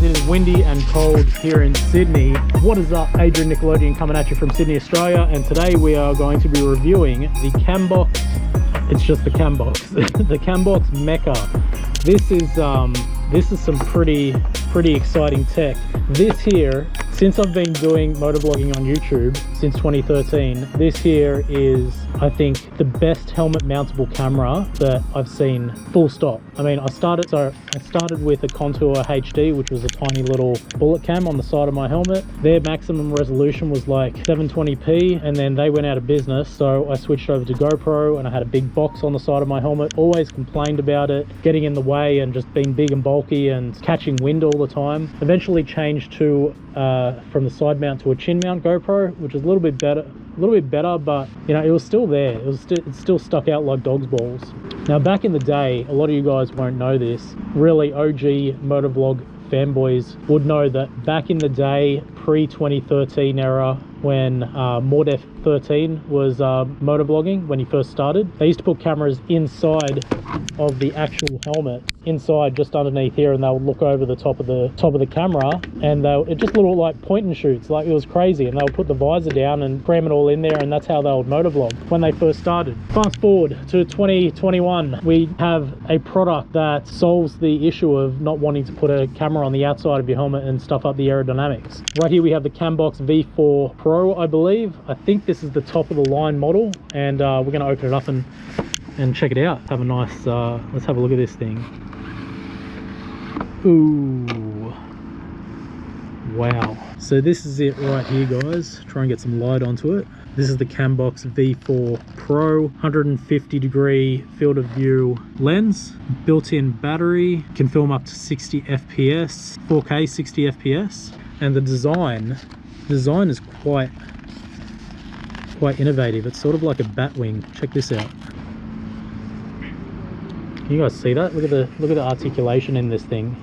is windy and cold here in Sydney. What is up? Adrian Nickelodeon coming at you from Sydney, Australia, and today we are going to be reviewing the Cambox, it's just the Cambox, the Cambox Meca. This is some pretty exciting tech. This here, since I've been doing motovlogging on YouTube since 2013, this here is, I think, the best helmet mountable camera that I've seen, full stop. I mean, I started with a Contour HD, which was a tiny little bullet cam on the side of my helmet. Their maximum resolution was like 720p, and then they went out of business, so I switched over to GoPro, and I had a big box on the side of my helmet. Always complained about it getting in the way and just being big and bulky and catching wind all the time. Eventually changed to from the side mount to a chin mount GoPro, which is a little bit better, but you know, it was still there. It still stuck out like dog's balls. Now, back in the day, a lot of you guys won't know this, really OG motovlog fanboys would know that back in the day, pre-2013 era, when Mordef 13 was motovlogging, when he first started, they used to put cameras inside of the actual helmet, inside just underneath here, and they would look over the top of the camera, and it just looked like point and shoots, like it was crazy, and they would put the visor down and cram it all in there, and that's how they would motovlog when they first started. Fast forward to 2021, we have a product that solves the issue of not wanting to put a camera on the outside of your helmet and stuff up the aerodynamics. Right here we have the Cambox V4 Pro, I believe. I think this is the top of the line model, and we're going to open it up and check it out. Have a nice let's have a look at this thing. Ooh, wow. So this is it right here, guys. Try and get some light onto it. This is the Cambox V4 Pro, 150 degree field of view lens, built-in battery, can film up to 60 fps, 4K 60 fps, and the design is quite innovative. It's sort of like a bat wing. Check this out. Can you guys see that? Look at the articulation in this thing.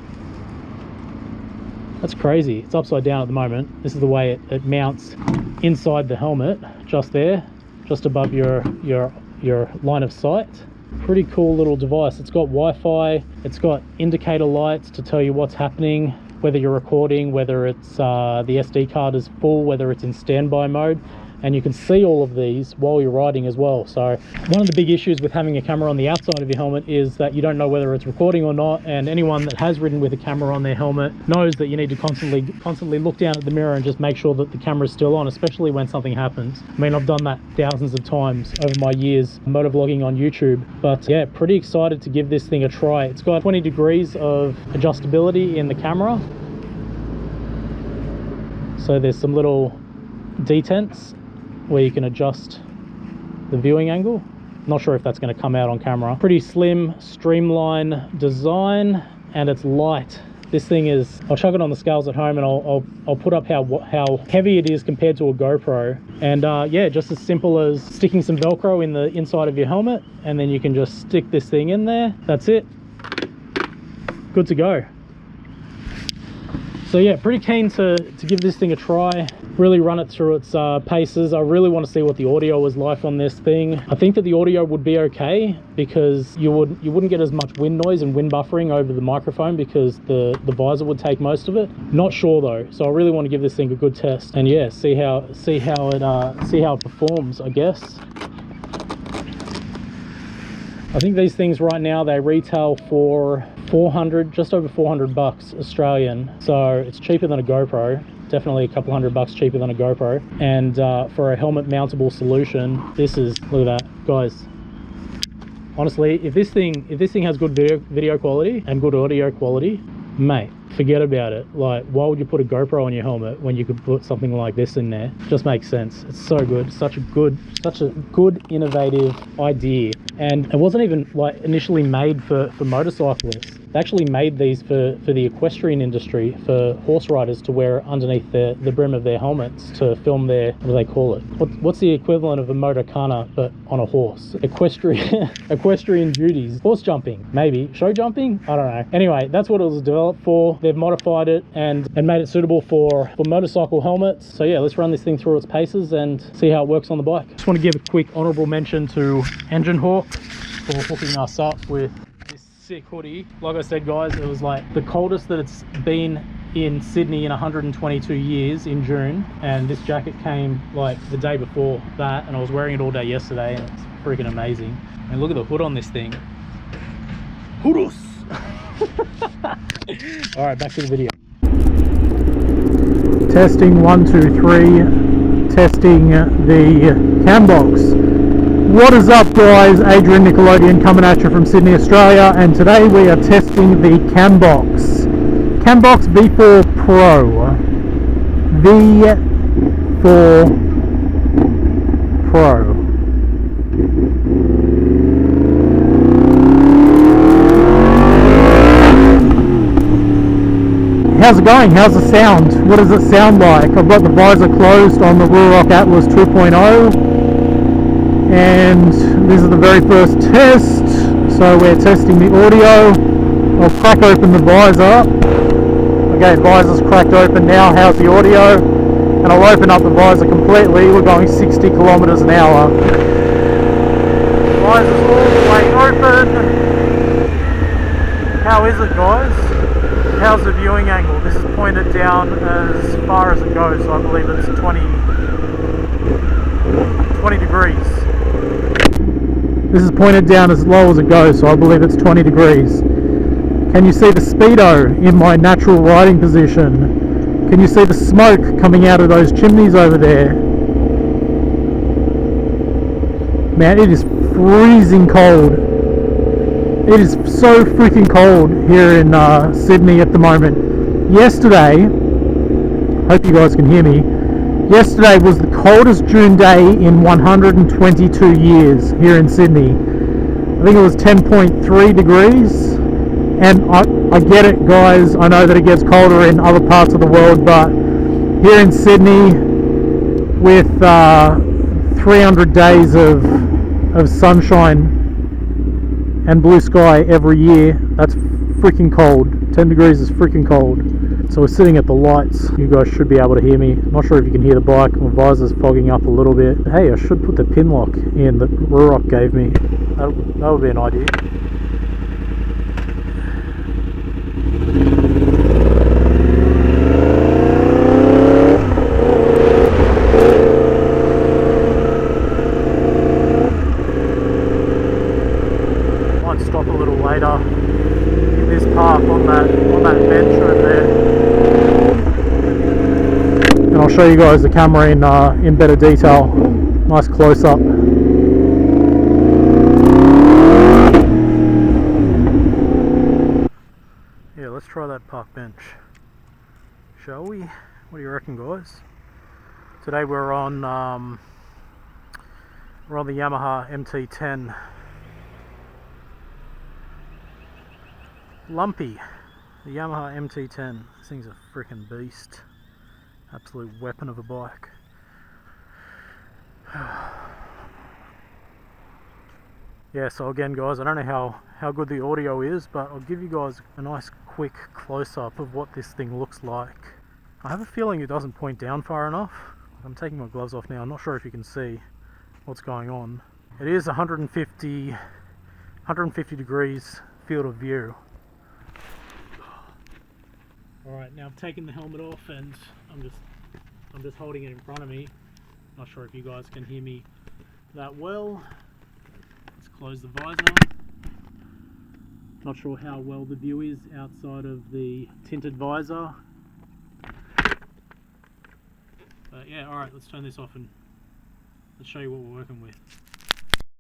That's crazy. It's upside down at the moment. This is the way it mounts inside the helmet, just there, just above your line of sight. Pretty cool little device. It's got Wi-Fi, it's got indicator lights to tell you what's happening, whether you're recording, whether it's the SD card is full, whether it's in standby mode. And you can see all of these while you're riding as well. So one of the big issues with having a camera on the outside of your helmet is that you don't know whether it's recording or not, and anyone that has ridden with a camera on their helmet knows that you need to constantly look down at the mirror and just make sure that the camera is still on, especially when something happens. I mean, I've done that thousands of times over my years motovlogging on YouTube, but yeah, pretty excited to give this thing a try. It's got 20 degrees of adjustability in the camera, so there's some little detents where you can adjust the viewing angle. Not sure if that's going to come out on camera. Pretty slim, streamlined design, and it's light. This thing is, I'll chuck it on the scales at home, and I'll put up how heavy it is compared to a GoPro. And yeah, just as simple as sticking some Velcro in the inside of your helmet, and then you can just stick this thing in there. That's it. Good to go. So yeah, pretty keen to give this thing a try, really run it through its paces. I really want to see what the audio was like on this thing. I think that the audio would be okay, because you wouldn't get as much wind noise and wind buffering over the microphone, because the visor would take most of it. Not sure though, so I really want to give this thing a good test, and yeah, see how it performs, I guess. I think these things right now, they retail for 400, just over 400 bucks Australian. So it's cheaper than a GoPro, definitely a couple $100 cheaper than a GoPro. And for a helmet mountable solution, this is, look at that, guys. Honestly, if this thing has good video quality and good audio quality, mate, forget about it. Like, why would you put a GoPro on your helmet when you could put something like this in there? Just makes sense. It's so good. Such a good innovative idea. And it wasn't even like initially made for motorcyclists. They actually made these for the equestrian industry, for horse riders to wear underneath the brim of their helmets to film their, what do they call it? What's the equivalent of a motorcana but on a horse? Equestrian duties. Horse jumping, maybe. Show jumping? I don't know. Anyway, that's what it was developed for. They've modified it and made it suitable for motorcycle helmets. So yeah, let's run this thing through its paces and see how it works on the bike. Just want to give a quick honorable mention to Engine Hawk for hooking us up with this sick hoodie. Like I said, guys, it was like the coldest that it's been in Sydney in 122 years in June, and this jacket came like the day before that, and I was wearing it all day yesterday, and it's freaking amazing. And look at the hood on this thing. Hoodus! Alright, back to the video. Testing 1, 2, 3. Testing the Cambox. What is up, guys? Adrian Nickelodeon coming at you from Sydney, Australia, and today we are testing the Cambox V4 Pro. V4 Pro. How's it going? How's the sound? What does it sound like? I've got the visor closed on the Ruroc Atlas 2.0, and this is the very first test, so we're testing the audio. I'll crack open the visor. Okay, visor's cracked open now. How's the audio? And I'll open up the visor completely. We're going 60 kilometers an hour. Visor's all the way open. How is it, guys? How's the viewing angle? This is pointed down as far as it goes, so I believe it's 20 degrees. This is pointed down as low as it goes, so I believe it's 20 degrees. Can you see the speedo in my natural riding position? Can you see the smoke coming out of those chimneys over there? Man, it is freezing cold. It is so freaking cold here in Sydney at the moment. Yesterday, hope you guys can hear me, yesterday was the coldest June day in 122 years here in Sydney. I think it was 10.3 degrees, and I get it, guys, I know that it gets colder in other parts of the world, but here in Sydney with 300 days of sunshine and blue sky every year, that's freaking cold. 10 degrees is freaking cold. So we're sitting at the lights. You guys should be able to hear me. Not sure if you can hear the bike. My visor's fogging up a little bit. Hey, I should put the pin lock in that Ruroc gave me. That would be an idea. Stop a little later in this park on that bench over there, and I'll show you guys the camera in better detail. Nice close up. Yeah, let's try that park bench, shall we? What do you reckon, guys? Today we're on the Yamaha MT10. Lumpy, the Yamaha MT10. This thing's a freaking beast. Absolute weapon of a bike. Yeah, so again, guys, I don't know how good the audio is, but I'll give you guys a nice quick close-up of what this thing looks like. I have a feeling it doesn't point down far enough. I'm taking my gloves off now. I'm not sure if you can see what's going on. It is 150 degrees field of view. Alright, now I've taken the helmet off and I'm just holding it in front of me. Not sure if you guys can hear me that well. Let's close the visor. Not sure how well the view is outside of the tinted visor. But yeah, alright, let's turn this off and let's show you what we're working with.